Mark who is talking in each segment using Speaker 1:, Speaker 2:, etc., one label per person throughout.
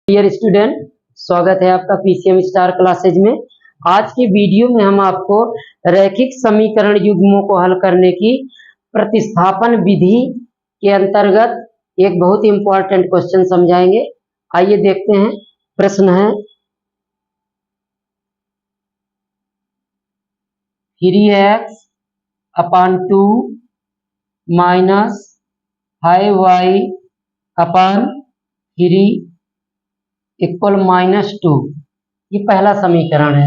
Speaker 1: Dear student, स्वागत है आपका पीसीएम स्टार क्लासेज में। आज की वीडियो में हम आपको रैखिक समीकरण युग्मों को हल करने की प्रतिस्थापन विधि के अंतर्गत एक बहुत ही इंपॉर्टेंट क्वेश्चन समझाएंगे। आइए देखते हैं। प्रश्न है 3x अपान 2 माइनस 5y अपान 3 इक्वल -2। ये पहला समीकरण है।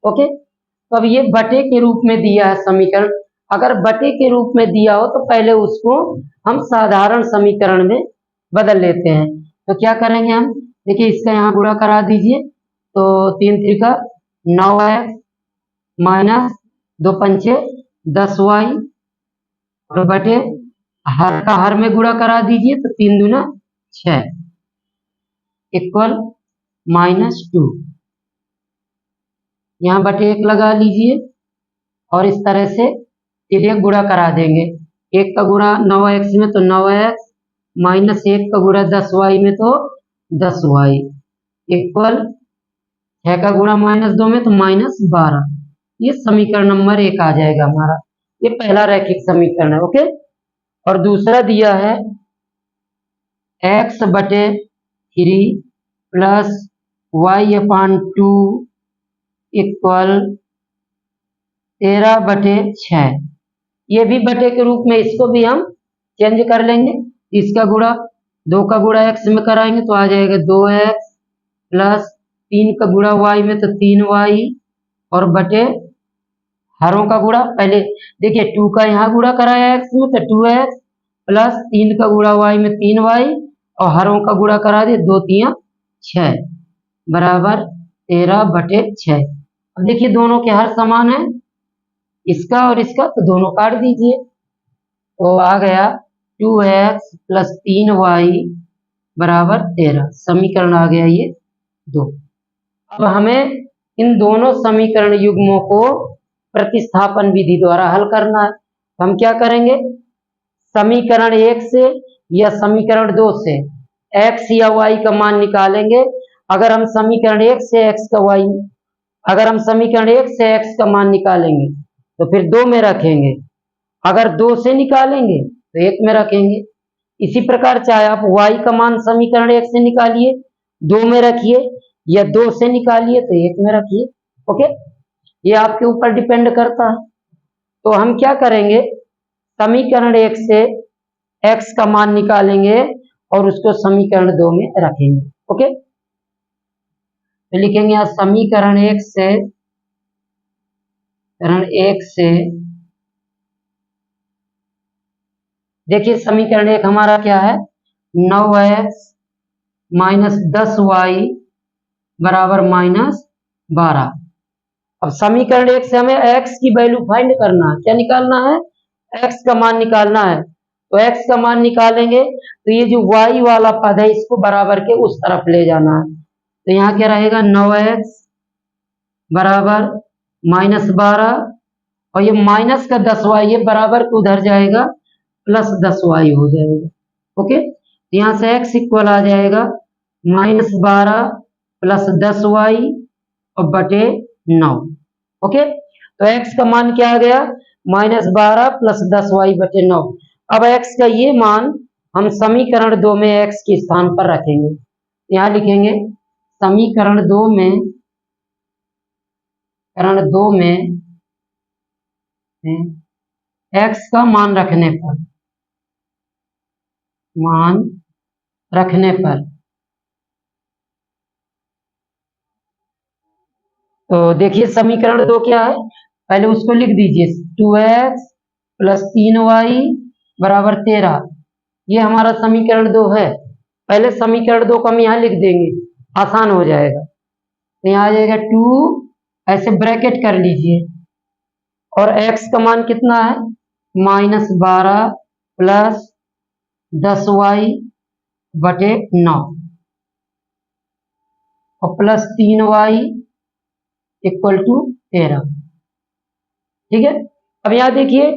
Speaker 1: ओके, तो अब ये बटे के रूप में दिया है समीकरण। अगर बटे के रूप में दिया हो तो पहले उसको हम साधारण समीकरण में बदल लेते हैं। तो क्या करेंगे हम, देखिए इसका यहाँ गुणा करा दीजिए। तो 3 त्रिका 9x माइनस 2 पंचे 10y और बटे हर का हर में गुणा करा दीजिए। तो 3 दूना 6 इक्वल -2। यहाँ बटे 1 लगा लीजिए और इस तरह से एक गुणा करा देंगे। 1 का गुणा 9x में तो 9x माइनस 1 का गुणा 10y में तो 10y इक्वल 6 का गुणा -2 में तो -12। ये समीकरण नंबर 1 आ जाएगा हमारा। ये पहला रैखिक समीकरण है। ओके, और दूसरा दिया है x बटे 3 प्लस y अपान 2 इक्वल 13 बटे 6। ये भी बटे के रूप में, इसको भी हम चेंज कर लेंगे। इसका गुणा 2 का गुणा x में कराएंगे तो आ जाएगा 2x प्लस 3 का गुणा y में तो 3y और बटे हरों का गुणा। पहले देखिए 2 का यहाँ गुणा कराया x में तो 2x प्लस 3 का गुणा y में 3y और हरों का गुणा करा दिए 2 3 6 बराबर 13 बटे 6। अब देखिए दोनों के हर समान है, इसका और इसका, तो दोनों काट दीजिए। तो आ गया 2x प्लस 3y बराबर 13। समीकरण आ गया ये 2। अब हमें इन दोनों समीकरण युग्मों को प्रतिस्थापन विधि द्वारा हल करना है। तो हम क्या करेंगे, समीकरण 1 से या समीकरण 2 से x या y का मान निकालेंगे। अगर हम समीकरण 1 से x का मान निकालेंगे तो फिर 2 में रखेंगे। अगर 2 से निकालेंगे तो 1 में रखेंगे। इसी प्रकार चाहे आप y का मान समीकरण 1 से निकालिए 2 में रखिए, या 2 से निकालिए तो 1 में रखिए। ओके, ये आपके ऊपर डिपेंड करता है। तो हम क्या करेंगे, समीकरण 1 से x का मान निकालेंगे और उसको समीकरण 2 में रखेंगे। ओके, तो लिखेंगे यहाँ समीकरण 1 से देखिए समीकरण 1 हमारा क्या है, 9x माइनस 10y बराबर -12। अब समीकरण 1 से हमें x की वैल्यू फाइंड करना है। क्या निकालना है, x का मान निकालना है। तो x का मान निकालेंगे तो ये जो y वाला पद है इसको बराबर के उस तरफ ले जाना है। तो यहाँ क्या रहेगा, 9x बराबर -12 और ये माइनस का 10y ये बराबर के उधर जाएगा प्लस 10y हो जाएगा। ओके, यहाँ से x इक्वल आ जाएगा -12 प्लस 10y और बटे 9। ओके, तो x का मान क्या आ गया, -12 प्लस 10y बटे 9। अब x का ये मान हम समीकरण 2 में x के स्थान पर रखेंगे। यहाँ लिखेंगे समीकरण 2 में x का मान रखने पर तो देखिए समीकरण 2 क्या है, पहले उसको लिख दीजिए। 2x प्लस 3y बराबर 13। ये हमारा समीकरण 2 है। पहले समीकरण 2 को हम यहाँ लिख देंगे, आसान हो जाएगा। तो यहाँ आ जाएगा 2, ऐसे ब्रैकेट कर लीजिए और x का मान कितना है, -12 प्लस 10y बटे 9 और प्लस 3y इक्वल टू 13। ठीक है, अब यहाँ देखिए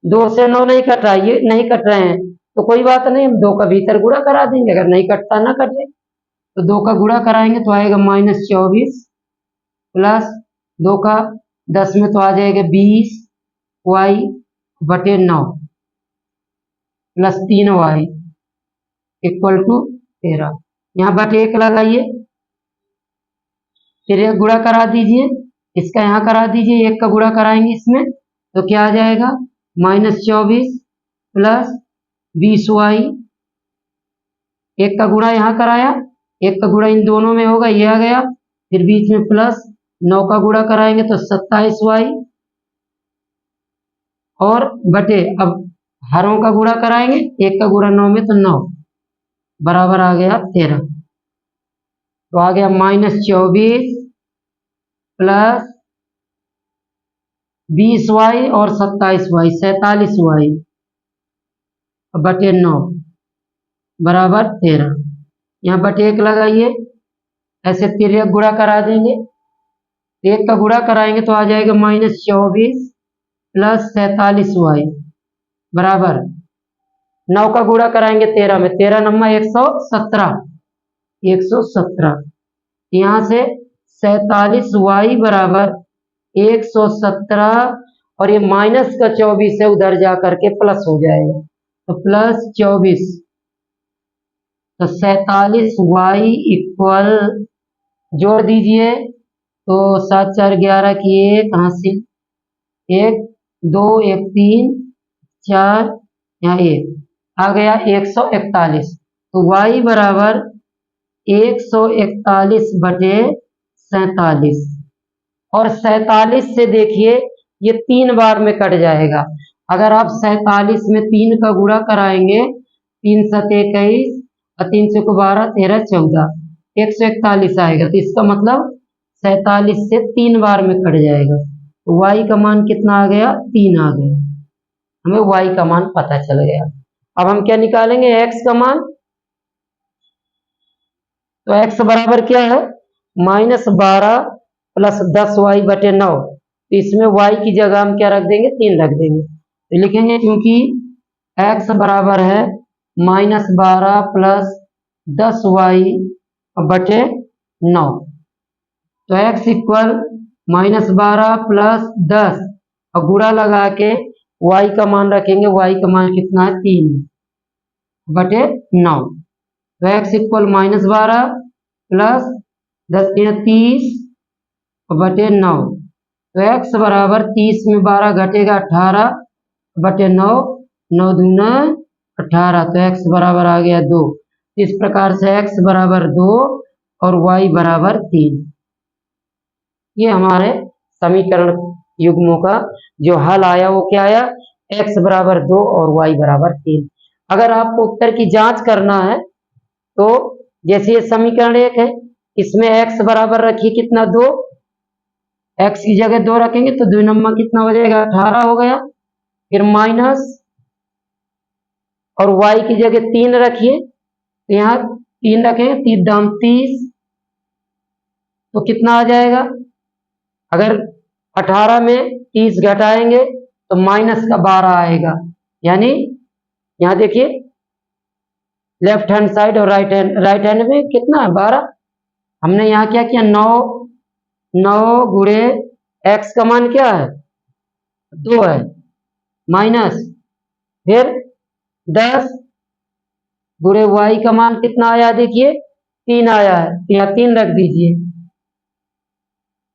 Speaker 1: 2 से 9 नहीं कट रहा, ये नहीं कट रहे हैं तो कोई बात नहीं, हम 2 का भीतर गुणा करा देंगे। अगर नहीं कटता ना कटे, तो 2 का गुणा कराएंगे तो आएगा -24 प्लस 2 का 10 में तो आ जाएगा 20y/9 plus 3y equal to 13। यहाँ बटे 1 लगाइए, फिर एक गुणा करा दीजिए, इसका यहाँ करा दीजिए, 1 का गुणा कराएंगे इसमें तो क्या आ जाएगा -24 प्लस 20y। 1 का गुणा यहाँ कराया, 1 का गुणा इन दोनों में होगा, ये आ गया, फिर बीच में प्लस 9 का गुणा कराएंगे तो 27y और बटे, अब हरों का गुणा कराएंगे, 1 का गुणा 9 में तो 9 बराबर आ गया 13। तो आ गया -24 प्लस 20y और 27y 47y बटे 9 बराबर 13। यहाँ बटे 1 लगाइए, ऐसे तिर्यक गुणा करा देंगे, 1 का गुणा कराएंगे तो आ जाएगा -24 प्लस 47y बराबर 9 का गुणा कराएंगे 13 में, 13 नंबर 117। यहाँ से 47y बराबर 117 और ये माइनस का 24 है, उधर जा करके प्लस हो जाएगा तो प्लस 24, तो 47y इक्वल, जोड़ दीजिए तो 7 4 11 की 1 हासिल 1 2 1 3 4 यहाँ 1 आ गया 141। तो y बराबर 141 बटे 47 और 47 से देखिए ये 3 बार में कट जाएगा। अगर आप 47 में 3 का गुणा कराएंगे, 3 7 21 और 3 से 12 13 14 141 आएगा। तो इसका मतलब 47 से 3 बार में कट जाएगा। तो y का मान कितना आ गया 3 आ गया, हमें y का मान पता चल गया। अब हम क्या निकालेंगे x का मान, तो x बराबर क्या है -12 प्लस 10y बटे 9। तो इसमें y की जगह हम क्या रख देंगे 3 रख देंगे, तो लिखेंगे क्योंकि x बराबर है -12 प्लस 10y बटे 9। तो x इक्वल -12 प्लस 10 और गुणा लगा के y का मान रखेंगे, y का मान कितना है 3 बटे 9। तो x इक्वल -12 प्लस 10 30 बटे 9। तो x बराबर 30 में 12 घटेगा 18 बटे 9, 9 दूना 18, तो x बराबर आ गया 2। इस प्रकार से x बराबर 2 और y बराबर 3। ये हमारे समीकरण युग्मों का जो हल आया वो क्या आया, x बराबर 2 और y बराबर 3। अगर आपको उत्तर की जांच करना है तो जैसे ये समीकरण 1 है, इसमें x बराबर रखिए कितना 2, x की जगह 2 रखेंगे तो 2 नंबर कितना हो जाएगा 18 हो गया, फिर माइनस और y की जगह 3 रखिए, तो यहाँ 3 रखेंगे 3 दाम 30, तो कितना आ जाएगा, अगर 18 में 30 घटाएंगे तो माइनस का 12 आएगा। यानी यहाँ देखिए लेफ्ट हैंड साइड और राइट हैंड में कितना है 12। हमने यहाँ क्या किया 9 गुणे x का मान क्या है 2 है, माइनस फिर 10 गुणे y का मान कितना आया देखिए 3 आया है, यहाँ 3 रख दीजिए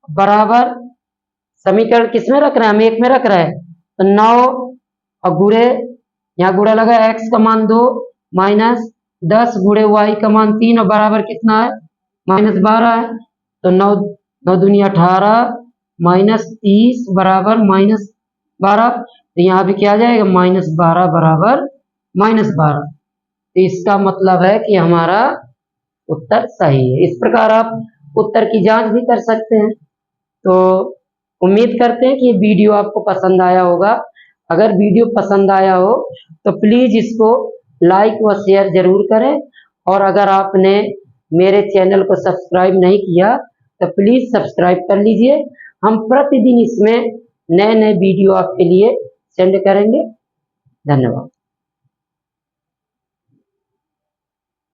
Speaker 1: बराबर, समीकरण किस में रख रहे हैं हम 1 में रख रहे हैं, तो 9 और गुणे, यहाँ गुणा लगा x का मान 2 माइनस 10 गुणे y का मान 3 और बराबर कितना है -12 है। तो 9 दूनी 18 माइनस 30 बराबर -12, तो यहाँ भी क्या आ जाएगा -12 बराबर -12। तो इसका मतलब है कि हमारा उत्तर सही है। इस प्रकार आप उत्तर की जांच भी कर सकते हैं। तो उम्मीद करते हैं कि ये वीडियो आपको पसंद आया होगा। अगर वीडियो पसंद आया हो तो प्लीज इसको लाइक व शेयर जरूर करें, और अगर आपने मेरे चैनल को सब्सक्राइब नहीं किया तो प्लीज सब्सक्राइब कर लीजिए। हम प्रतिदिन इसमें नए नए वीडियो आपके लिए सेंड करेंगे। धन्यवाद।